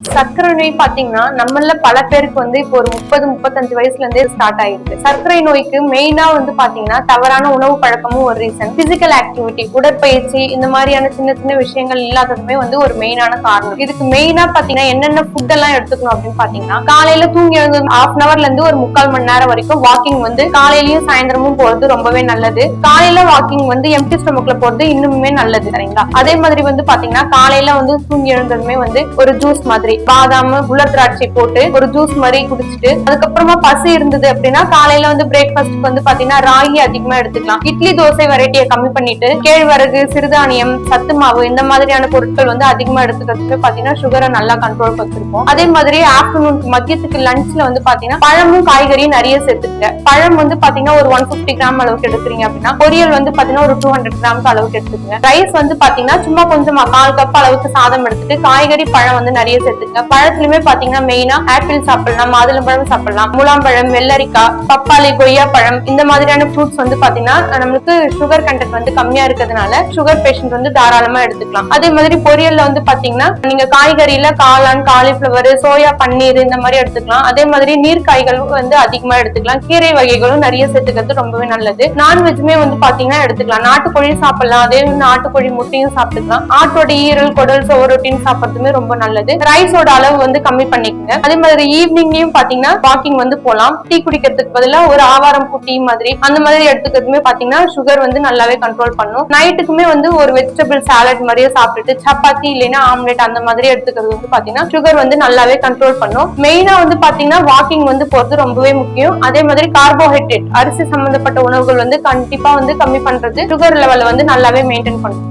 சர்க்கரை நோய் பாத்தீங்கன்னா நம்மள பல பேருக்கு இப்போ ஒரு 30-35 வயசுல இருந்தே ஸ்டார்ட் ஆயிருக்கு. சர்க்கரை நோய்க்கு மெயினா பாத்தீங்கன்னா தவறான உணவு பழக்கமும் ஒரு ரீசன். பிசிக்கல் ஆக்டிவிட்டி, உடற்பயிற்சி இந்த மாதிரியான சின்ன சின்ன விஷயங்கள் இல்லாததுமே ஒரு மெயினான காரணம். இதுக்கு மெயினா பாத்தீங்கன்னா என்னென்ன ஃபுட் எல்லாம் எடுத்துக்கணும் அப்படின்னு பாத்தீங்கன்னா, காலையில தூங்கி எழுந்து 1/2 hourல இருந்து ஒரு 3/4 மணி நேரம் வரைக்கும் வாக்கிங் காலையிலயும் சாயந்தரமும் போறது ரொம்பவே நல்லது. காலையில வாக்கிங் எம்டி ஸ்டொமக்ல போறது இன்னுமே நல்லது சரிங்களா. அதே மாதிரி பாத்தீங்கன்னா காலையில தூங்கி எழுந்ததுமே ஒரு ஜூஸ் மாதிரி பாதாம் உலர் திராட்சை போட்டு ஒரு ஜூஸ் மாதிரி குடிச்சிட்டு அதுக்கப்புறமா பசி இருந்தது அப்படின்னா காலையில பிரேக்ஃபாஸ்ட்க்கு பாத்தீங்கன்னா ராகி அதிகமா எடுத்துக்கலாம். இட்லி தோசை வெரைட்டியை கம்மி பண்ணிட்டு கேழ்வரகு, சிறுதானியம், சத்து மாவு இந்த மாதிரியான பொருட்கள் அதிகமா எடுத்துக்கிறதுக்கு பாத்தீங்கன்னா சுகரை நல்லா கண்ட்ரோல் வச்சிருக்கோம். அதே மாதிரி ஆஃப்டர்நூன் மதியத்துக்கு லஞ்ச்ல பாத்தீங்கன்னா பழமும் காய்கறியும் நிறைய சேர்த்துக்க. பழம் பாத்தீங்கன்னா ஒரு 150 கிராம் அளவுக்கு எடுக்கிறீங்க அப்படின்னா பொரியல் பாத்தீங்கன்னா ஒரு 200 கிராம் அளவுக்கு எடுத்துக்கங்க. ரைஸ் பாத்தீங்கன்னா சும்மா கொஞ்சமா 1/4 கப் அளவுக்கு சாதம் எடுத்துட்டு காய்கறி பழம் நிறைய சேர்த்துக்க. பழத்துலயுமே பாத்தீங்கன்னா மெயினா ஆப்பிள் சாப்பிடலாம், மாதுளம்பழம் சாப்பிடலாம், முலாம்பழம், வெள்ளரிக்காய், பப்பாளி, கொய்யா பழம் இந்த மாதிரியான ஃப்ரூட்ஸ் பாத்தீங்கன்னா நம்மளுக்கு சுகர் கண்டென்ட் கம்மியா இருக்கிறதுனால சுகர் பேஷண்ட் தாராளமா எடுத்துக்கலாம். அதே மாதிரி பொரியல்ல பாத்தீங்கன்னா நீங்க காய்கறியில காளான், காலிஃபிளவர், சோயா பன்னீர் இந்த மாதிரி எடுத்துக்கலாம். அதே மாதிரி நீர் காய்களும் அதிகமா எடுத்துக்கலாம். கீரை வகைகளும் நிறைய சேர்த்துக்கிறது ரொம்பவே நல்லது. நான்வெஜ்மே பாத்தீங்கன்னா எடுத்துக்கலாம். நாட்டுக்கோழி சாப்பிடலாம், அதே நாட்டுக்கோழி முட்டையும் சாப்பிட்டுக்கலாம். ஆட்டோட ஈரல், குடல், சோறுட்டின்னு சாப்பிடுறதுமே ரொம்ப நல்லது. ரைஸோட அளவு கம்மி பண்ணிக்கங்க. அதே மாதிரி ஈவினிங்லயும் பாத்தீங்கன்னா வாக்கிங் போலாம். டீ குடிக்கிறதுக்கு பதிலா ஒரு ஆவாரம் பூ டீ மாதிரி அந்த மாதிரி எடுத்துக்கிறதுமே பாத்தீங்கன்னா சுகர் நல்லாவே கண்ட்ரோல் பண்ணும். நைட்டுக்குமே ஒரு வெஜிடபிள் சாலட் மாதிரியே சாப்பிட்டுட்டு சப்பாத்தி இல்லைன்னா ஆம்லெட் அந்த மாதிரி எடுத்துக்கிறது பாத்தீங்கன்னா சுகர் நல்லாவே கண்ட்ரோல் பண்ணும். மெயினா பாத்தீங்கன்னா வாக்கிங் போறது ரொம்பவே முக்கியம். அதே மாதிரி கார்போஹைட்ரேட், அரிசி சம்பந்தப்பட்ட உணவுகள் கண்டிப்பா கம்மி பண்றது சுகர் லெவல நல்லாவே மெயின்டைன் பண்ணும்.